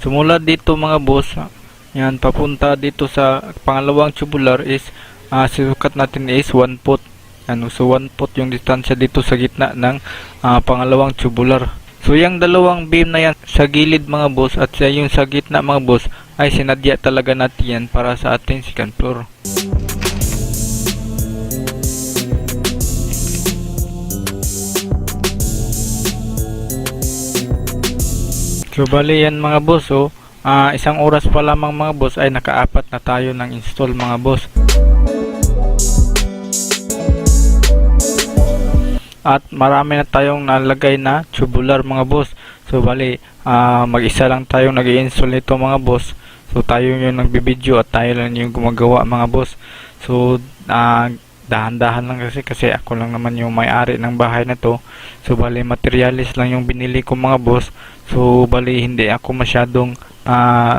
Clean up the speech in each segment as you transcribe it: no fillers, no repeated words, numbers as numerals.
Sumula dito mga boss, yan papunta dito sa pangalawang tubular is sukat natin is 1 foot. Ano, so 1 foot yung distansya dito sa gitna ng pangalawang tubular. So yung dalawang beam na yan sa gilid mga boss at yung sa gitna mga boss ay sinadya talaga natin yan para sa ating second floor. So bali yan mga boss, isang oras pa lamang mga boss ay nakaapat na tayo ng install mga boss. At marami na tayong nalagay na tubular mga boss. So bali mag-isa lang tayong nag-i-install nito mga boss. So tayo yung nagbibideo at tayo lang yung gumagawa mga boss. So dahan-dahan lang kasi ako lang naman yung may-ari ng bahay na to. So bali materialis lang yung binili ko mga boss. So bali hindi ako masyadong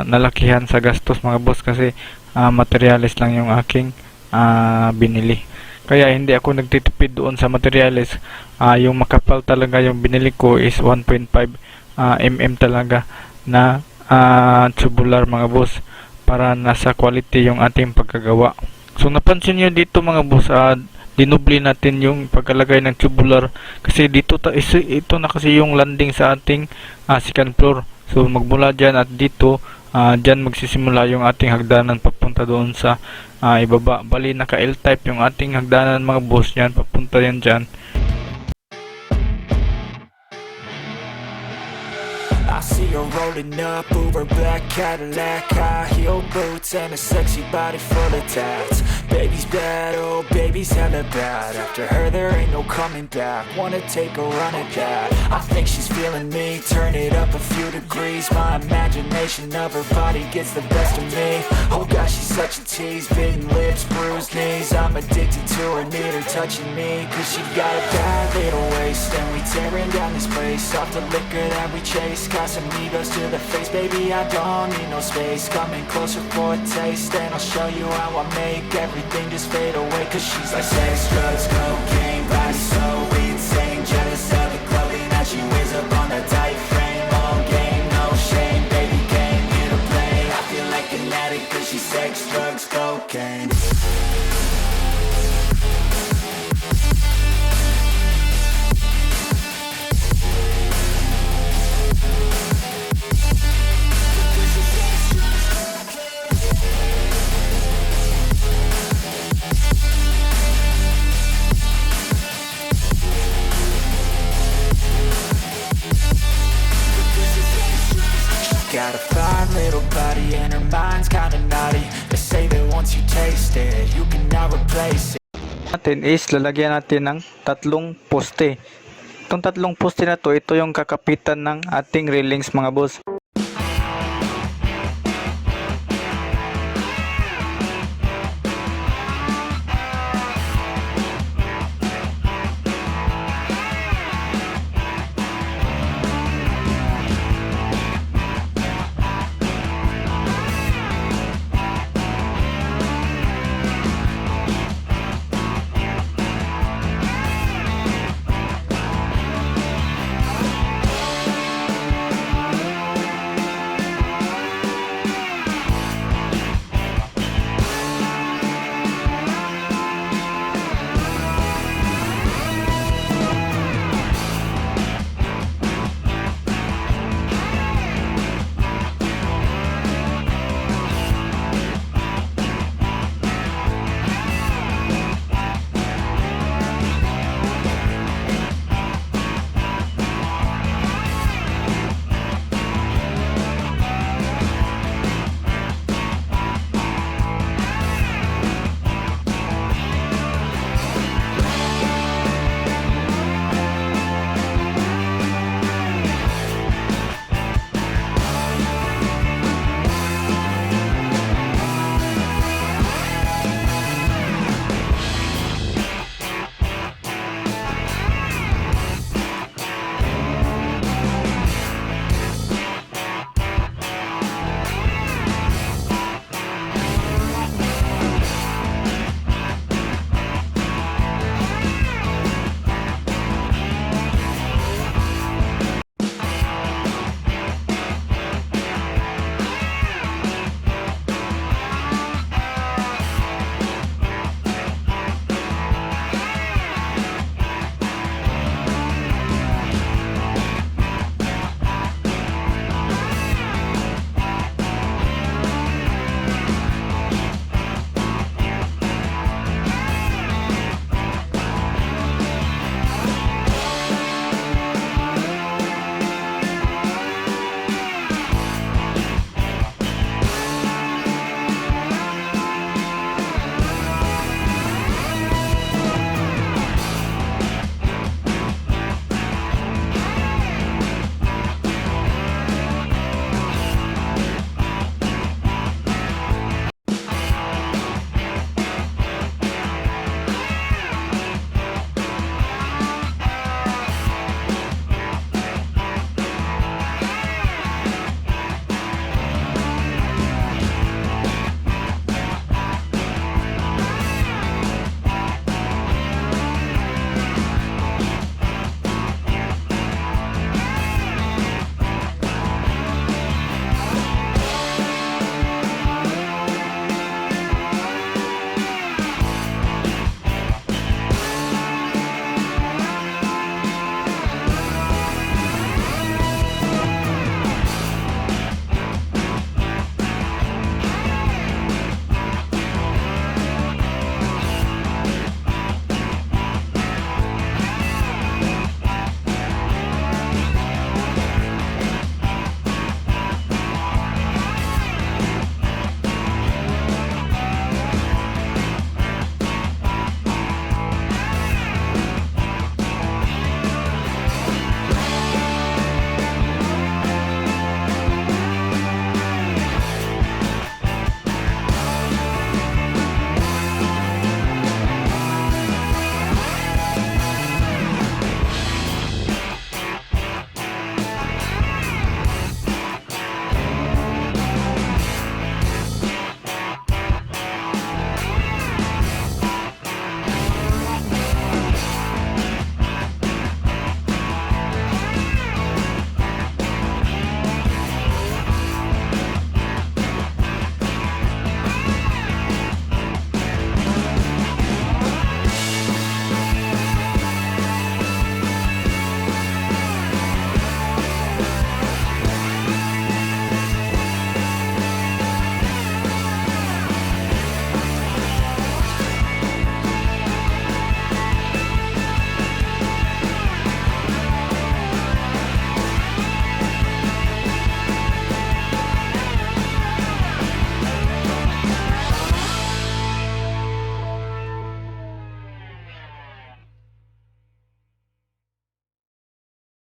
nalakihan sa gastos mga boss kasi materialis lang yung aking binili. Kaya hindi ako nagtitipid doon sa materialis. Yung makapal talaga yung binili ko is 1.5 mm talaga na tubular mga boss para nasa quality yung ating pagkagawa. So napansin nyo dito mga boss, dinubli natin yung pagkalagay ng tubular kasi dito ito na kasi yung landing sa ating second floor. So magmula dyan at dito, dyan magsisimula yung ating hagdanan papunta doon sa ibaba. Bali naka L-type yung ating hagdanan mga boss, yan papunta yan dyan. I see her rolling up, Uber black Cadillac, high heel boots and a sexy body full of tats. Baby's bad, oh baby's hella bad. After her there ain't no coming back. Wanna take a run at that. I think she's feeling me, turn it up a few degrees. My imagination of her body gets the best of me. Oh gosh, she's such a tease, bitten lips, bruised knees. I'm addicted to her, need her touching me, cause she got a bad little waist. And we tearing down this place, off the liquor that we chase. Got some egos to the face, baby, I don't need no space. Coming closer for a taste, and I'll show you how I make everything just fade away. Cause she's like sex, drugs, cocaine, body so insane. Jealous of the clothing that she wears up on a tight frame. All game, no shame, baby came here to play. I feel like an addict cause she's sex, drugs, cocaine. Got a fine little body and her mind's kinda naughty. They say that once you taste it, you cannot replace it. Natin is lalagyan natin ng tatlong poste. Itong tatlong poste na to, ito yung kakapitan ng ating railings mga boss.